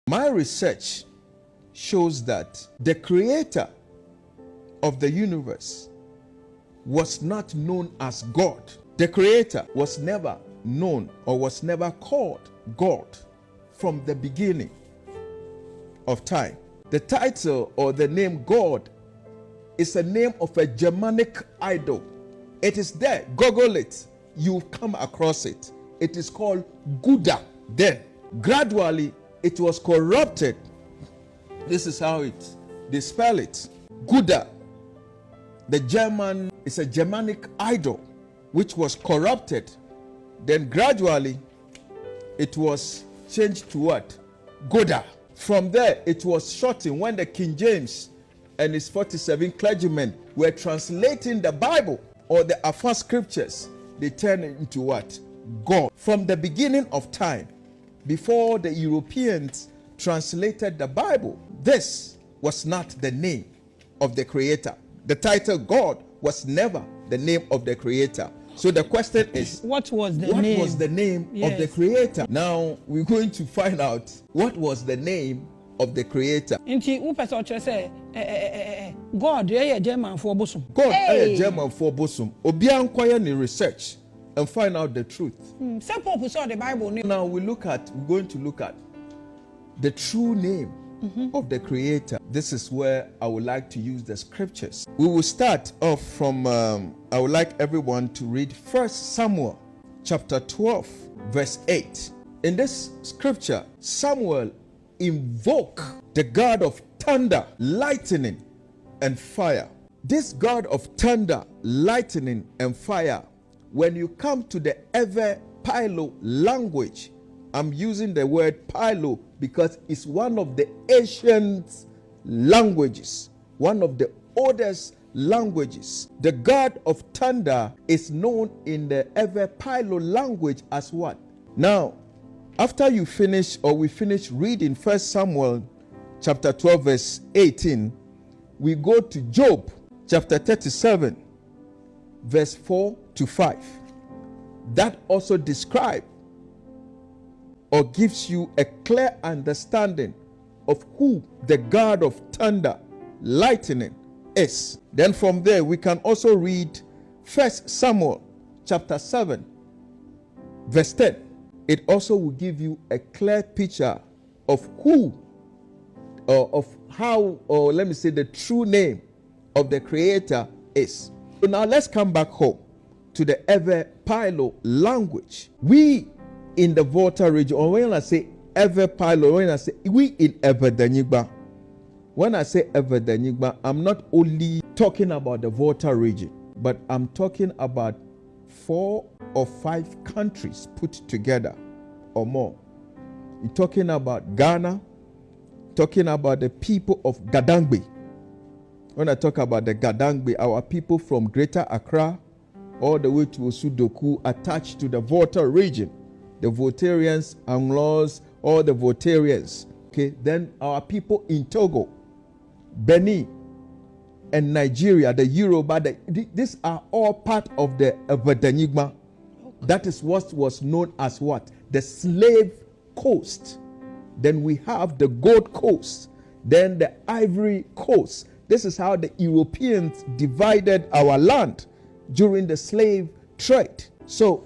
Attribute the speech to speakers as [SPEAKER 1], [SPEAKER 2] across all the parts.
[SPEAKER 1] My research shows that the creator of the universe was not known as God. The creator was never known or was never called God from the beginning of time. The title or the name God is a name of a Germanic idol. It is there. Google it. You come across it. It is called Gouda. Then, gradually, it was corrupted. This is how they spell it. Gouda. The German is a Germanic idol which was corrupted. Then gradually, it was changed to what? Gouda. From there, it was shortened when the King James and his 47 clergymen were translating the Bible or the Alpha scriptures. They turned it into what? God. From the beginning of time, before the Europeans translated the Bible, this was not the name of the creator. The title God was never the name of the creator. So the question is,
[SPEAKER 2] what was the name
[SPEAKER 1] of the creator? Now we're going to find out what was the name of the creator.
[SPEAKER 2] Inti upesa oche say God ye German for bosom.
[SPEAKER 1] God ye German for bosom. Obi ankwaya ni research and find out the truth.
[SPEAKER 2] Some people saw the Bible.
[SPEAKER 1] Now we're going to look at the true name of the creator. This is where I would like to use the scriptures. We will start off from I would like everyone to read 1 Samuel chapter 12 verse 8. In this scripture, Samuel invoked the God of thunder, lightning, and fire. This God of thunder, lightning, and fire, when you come to the Ewe Pilo language, I'm using the word Pilo because it's one of the ancient languages, one of the oldest languages. The God of thunder is known in the Ewe Pilo language as what? Now, after you finish or we finish reading 1 Samuel chapter 12 verse 18, we go to Job chapter 37 verse 4 to 5. That also describes or gives you a clear understanding of who the God of thunder, lightning is. Then from there we can also read 1 Samuel chapter 7 verse 10. It also will give you a clear picture of who of how, or let me say the true name of the creator is. So now let's come back home to the Ewe Pilo language. We in the Volta region, or when I say Ewe Pilo, when I say we in Ewe Danigba, when I say Ewe Danigba, I'm not only talking about the Volta region, but I'm talking about 4 or 5 countries put together or more. You're talking about Ghana, talking about the people of Gadangbe. When I talk about the Gadangbe, our people from Greater Accra all the way to Osudoku attached to the Volta region. The Voltarians, Anglos, all the Voltarians. Okay, then our people in Togo, Benin, and Nigeria, the Yoruba, these are all part of the Evedanigma. That is what was known as what? The Slave Coast. Then we have the Gold Coast. Then the Ivory Coast. This is how the Europeans divided our land during the slave trade. So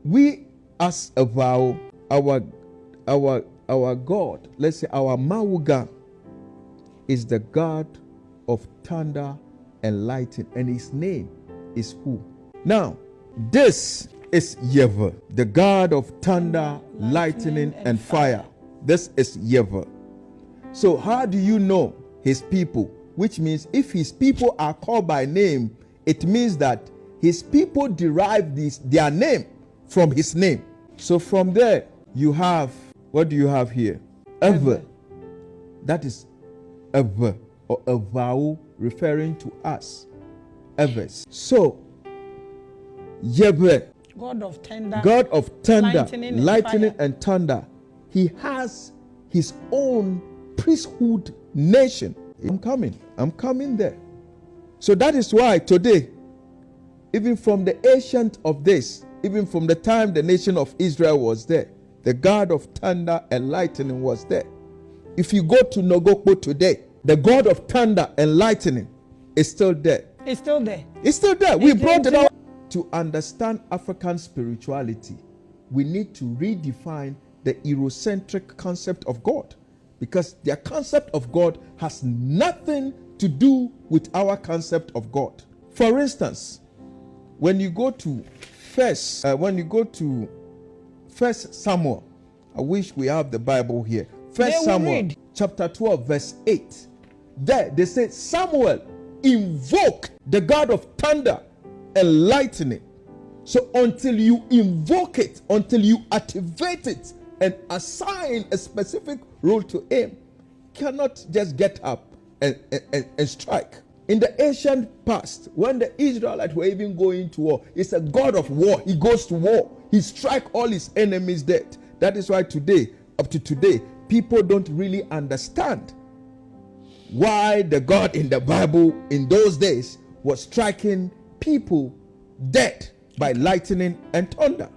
[SPEAKER 1] we as a vow, our God, let's say our Mawuga, is the God of thunder and lightning, and his name is who? Now, this is Yehovah, the God of thunder, lightning, and fire. This is Yehovah. So how do you know his people? Which means if his people are called by name, it means that his people derive their name from his name. So from there, you have, what do you have here? Ever. That is ever, or a vow referring to us. Ever. So, Yehovah,
[SPEAKER 2] God of thunder,
[SPEAKER 1] lightning and thunder. He has his own priesthood nation. I'm coming there. So that is why today, even from the ancient of days, even from the time the nation of Israel was there, the God of thunder and lightning was there. If you go to Nogokpo today, the God of thunder and lightning is still there.
[SPEAKER 2] It's still there.
[SPEAKER 1] It's still there. We
[SPEAKER 2] It's
[SPEAKER 1] brought it
[SPEAKER 2] there.
[SPEAKER 1] out. To understand African spirituality, we need to redefine the Eurocentric concept of God, because their concept of God has nothing to do with our concept of God. For instance, when you go to First Samuel, I wish we have the Bible here. First Samuel chapter 12 verse 8. There they say Samuel invoked the God of thunder and lightning. So until you invoke it, until you activate it and assign a specific role to him, cannot just get up and strike. In the ancient past, when the Israelites were even going to war, it's a God of war. He goes to war. He strikes all his enemies dead. That is why today, up to today, people don't really understand why the God in the Bible in those days was striking people dead by lightning and thunder.